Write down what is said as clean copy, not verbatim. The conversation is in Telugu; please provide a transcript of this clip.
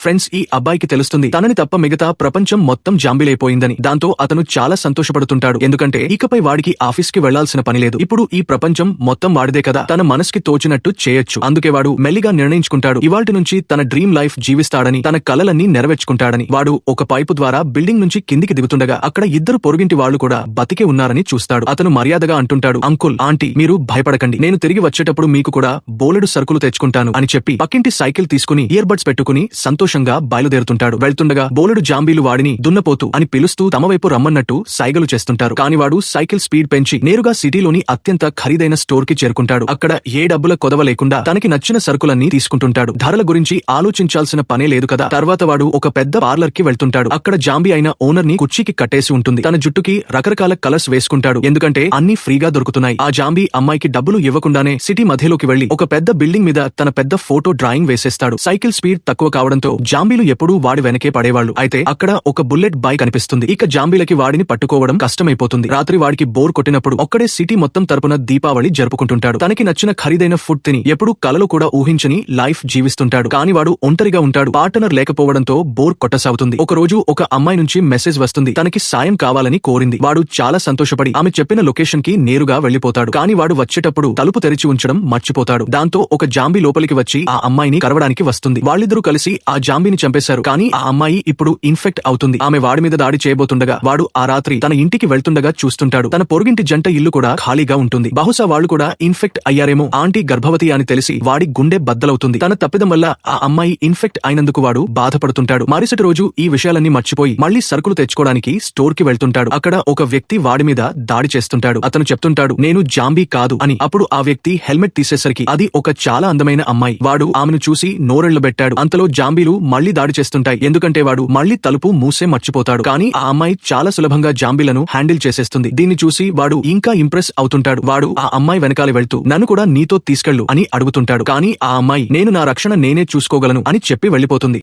ఫ్రెండ్స్, ఈ అబ్బాయికి తెలుస్తుంది తనని తప్ప మిగతా ప్రపంచం మొత్తం జాంబీలైపోయిందని. దాంతో అతను చాలా సంతోషపడుతుంటాడు. ఎందుకంటే ఇకపై వాడికి ఆఫీస్ కి వెళ్లాల్సిన పని లేదు. ఇప్పుడు ఈ ప్రపంచం మొత్తం వాడిదే కదా, తన మనసుకి తోచినట్టు చేయొచ్చు. అందుకే వాడు మెల్లిగా నిర్ణయించుకుంటాడు ఇవాల్టి నుంచి తన డ్రీమ్ లైఫ్ జీవిస్తాడని, తన కలలన్నీ నెరవేర్చుకుంటాడని. వాడు ఒక పైపు ద్వారా బిల్డింగ్ నుంచి కిందికి దిగుతుండగా అక్కడ ఇద్దరు పొరుగింటి వాళ్లు కూడా బతికే ఉన్నారని చూస్తాడు. అతను మర్యాదగా అంటుంటాడు, అంకుల్, ఆంటీ, మీరు భయపడకండి, నేను తిరిగి వచ్చేటప్పుడు మీకు కూడా బోలెడు సరుకులు తెచ్చుకుంటాను అని చెప్పి పక్కింటి సైకిల్ తీసుకుని ఇయర్ బడ్స్ పెట్టుకుని సంతోషంగా బయలుదేరుతుంటాడు. వెళ్తుండగా బోలెడు జాంబీలు వాడిని దున్నపోతు అని పిలుస్తూ తమ వైపు రమ్మన్నట్టు సైగలు చేస్తుంటారు. కాని వాడు సైకిల్ స్పీడ్ పెంచి నేరుగా సిటీలోని అత్యంత ఖరీదైన స్టోర్ కి చేరుకుంటాడు. అక్కడ ఏ డబ్బుల కొదవ లేకుండా తనకి నచ్చిన సరుకులన్నీ తీసుకుంటుంటాడు. ధరల గురించి ఆలోచించాల్సిన పనే లేదు కదా. తర్వాత వాడు ఒక పెద్ద పార్లర్ కి వెళ్తుంటాడు. అక్కడ జాంబీ అయిన ఓనర్ ని కుర్చీకి కట్టేసి ఉంటుంది. తన జుట్టుకి రకరకాల కలర్స్ వేసుకుంటాడు. ఎందుకంటే అన్ని ఫ్రీగా దొరుకుతున్నాయి. ఆ జాంబీ అమ్మాయికి డబ్బులు ఇవ్వకుండానే సిటీ మధ్యలోకి వెళ్లి ఒక పెద్ద బిల్డింగ్ మీద తన పెద్ద ఫోటో డ్రాయింగ్ వేసేస్తాడు. సైకిల్ స్పీడ్ తక్కువ కావడంతో జాంబీలు ఎప్పుడూ వాడి వెనకే పడేవాళ్లు. అయితే అక్కడ ఒక బుల్లెట్ బైక్ కనిపిస్తుంది. ఇక జాంబీలకి వాడిని పట్టుకోవడం కష్టమైపోతుంది. రాత్రి వాడికి బోర్ కొట్టినప్పుడు ఒక్కడే సిటీ మొత్తం తరపున దీపావళి జరుపుకుంటుంటాడు. తనకి నచ్చిన ఖరీదైన ఫుడ్ తిని ఎప్పుడూ కలలో కూడా ఊహించని లైఫ్ జీవిస్తుంటాడు. కాని వాడు ఒంటరిగా ఉంటాడు. పార్ట్నర్ లేకపోవడంతో బోర్ కొట్టసాగుతుంది. ఒక రోజు ఒక అమ్మాయి నుంచి మెసేజ్ వస్తుంది. తనకి సాయం కావాలని కోరింది. వాడు చాలా సంతోషపడి ఆమె చెప్పిన లొకేషన్ కి నేరుగా వెళ్లిపోతాడు. కాని వాడు వచ్చేటప్పుడు తలుపు తెరిచి ఉంచడం మర్చిపోతాడు. దాంతో ఒక జాంబీ లోపలికి వచ్చి ఆ అమ్మాయిని కరవడానికి వస్తుంది. వాళ్ళిద్దరూ కలిసి ఆ జాంబీని చంపేశారు. కానీ ఆ అమ్మాయి ఇప్పుడు ఇన్ఫెక్ట్ అవుతుంది. ఆమె వాడి మీద దాడి చేయబోతుండగా వాడు ఆ రాత్రి తన ఇంటికి వెళ్తుండగా చూస్తుంటాడు తన పొరుగింటి జంట ఇల్లు కూడా ఖాళీగా ఉంటుంది. బహుశా వాళ్లు కూడా ఇన్ఫెక్ట్ అయ్యారేమో. ఆంటీ గర్భవతి అని తెలిసి వాడి గుండె బద్దలవుతుంది. తన తప్పిదం వల్ల ఆ అమ్మాయి ఇన్ఫెక్ట్ అయినందుకు వాడు బాధపడుతుంటాడు. మరుసటి రోజు ఈ విషయాలన్నీ మర్చిపోయి మళ్లీ సరుకులు తెచ్చుకోవడానికి స్టోర్ కి వెళ్తుంటాడు. అక్కడ ఒక వ్యక్తి వాడి మీద దాడి చేస్తుంటాడు. అతను చెప్తుంటాడు, నేను జాంబీ కాదు అని. అప్పుడు ఆ వ్యక్తి హెల్మెట్ తీసేసరికి అది ఒక చాలా అందమైన అమ్మాయి. వాడు ఆమెను చూసి నోరెళ్లబెట్టాడు. అంతలో జాంబీలు మళ్లీ దాడి చేస్తుంటాయి. ఎందుకంటే వాడు మళ్లీ తలుపు మూసే మర్చిపోతాడు. కానీ ఆ అమ్మాయి చాలా సులభంగా జాంబీలను హ్యాండిల్ చేసేస్తుంది. దీన్ని చూసి వాడు ఇంకా ఇంప్రెస్ అవుతుంటాడు. వాడు ఆ అమ్మాయి వెనకాల వెళ్తూ నన్ను కూడా నీతో తీసుకెళ్ళు అని అడుగుతుంటాడు. కానీ ఆ అమ్మాయి నేను నా రక్షణ నేనే చూసుకోగలను అని చెప్పి వెళ్లిపోతుంది.